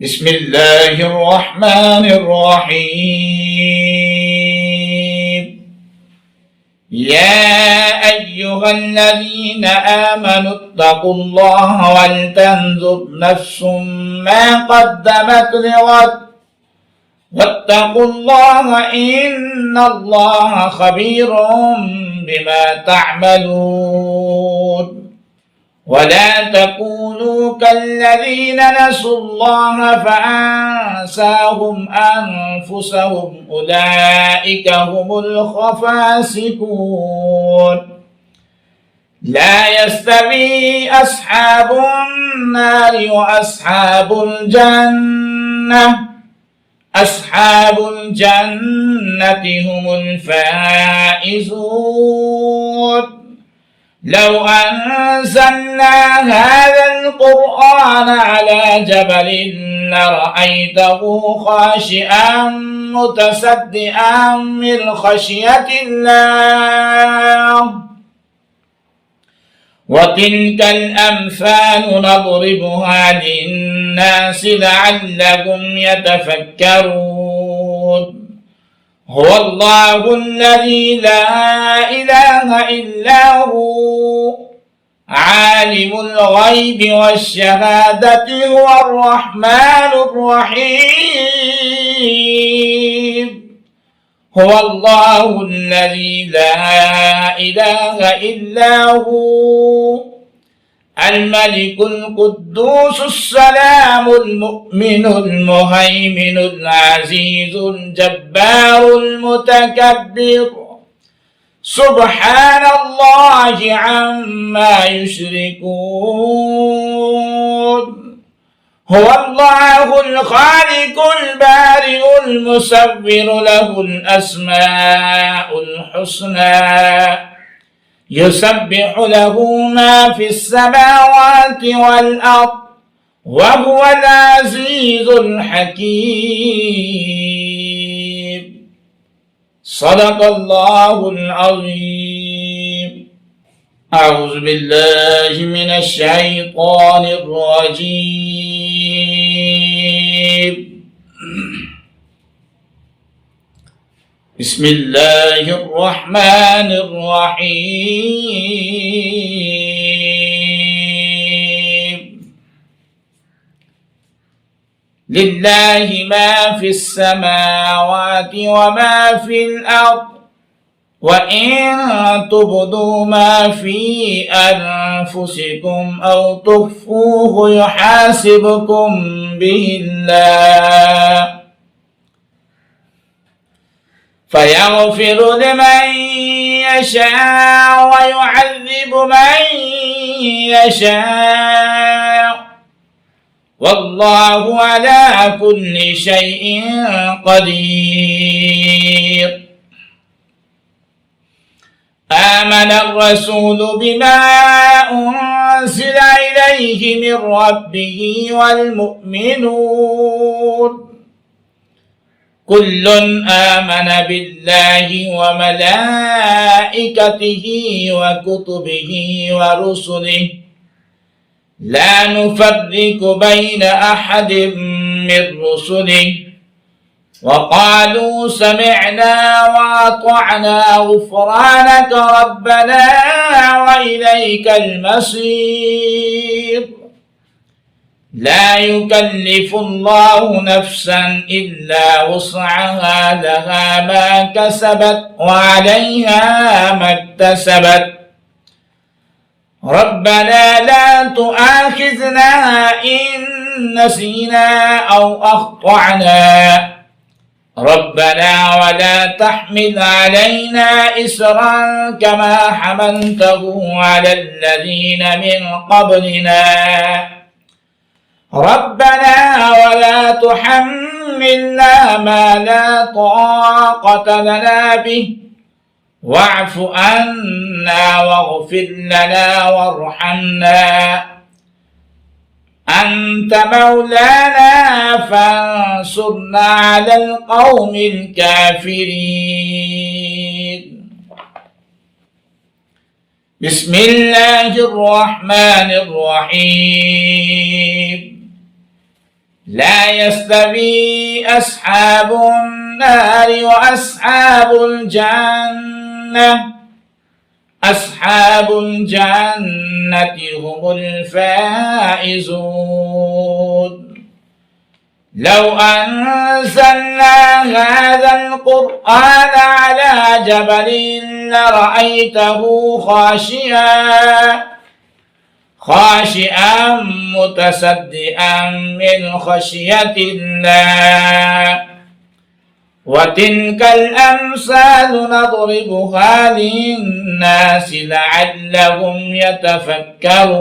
بسم الله الرحمن الرحيم. يا أيها الذين آمنوا اتقوا الله ولتنظر نفس ما قدمت لغد واتقوا الله إن الله خبير بما تعملون. ولا تكونوا كالذين نسوا الله فأنساهم أنفسهم أولئك هم الخاسرون. لا يستوي أصحاب النار وأصحاب الجنة، أصحاب الجنة هم الفائزون. لو أنزلنا هذا القرآن على جبل لرأيته خاشعا متصدعا من خشية الله. وتلك الأمثال نضربها للناس لعلهم يتفكرون. هو الله الذي لا إله إلا هو عالم الغيب والشهادة هو الرحمن الرحيم. هو الله الذي لا إله إلا هو الملك القدوس السلام المؤمن المهيمن العزيز الجبار المتكبر. سبحان الله عما يشركون. هو الله الخالق البارئ المصور له الأسماء الحسنى يسبح له ما في السماوات والأرض وهو العزيز الحكيم. صدق الله العظيم. أعوذ بالله من الشيطان الرجيم. بسم الله الرحمن الرحيم. لله ما في السماوات وما في الأرض وإن تبدوا ما في أنفسكم أو تخفوه يحاسبكم به الله فيغفر لمن يشاء ويعذب من يشاء والله على كل شيء قدير. آمن الرسول بما أنزل إليه من ربه والمؤمنون كل آمن بالله وملائكته وكتبه ورسله لا نفرق بين أحد من رسله وقالوا سمعنا وأطعنا غفرانك ربنا وإليك المصير. لا يكلف الله نفسا إلا وسعها لها ما كسبت وعليها ما اكتسبت. ربنا لا تؤاخذنا إن نسينا أو أخطأنا ربنا ولا تحمل علينا إسرا كما حملته على الذين من قبلنا ربنا ولا تحملنا ما لا طاقة لنا به واعف عنا واغفر لنا وارحمنا أنت مولانا فانصرنا على القوم الكافرين. بسم الله الرحمن الرحيم. لا يستوي أصحاب النار وأصحاب الجنة أصحاب الجنة هم الفائزون لو أنزلنا هذا القرآن على جبل لرأيته خاشعا متصدعا من خشية الله وتلك الأمثال نضربها للناس لعلهم يتفكرون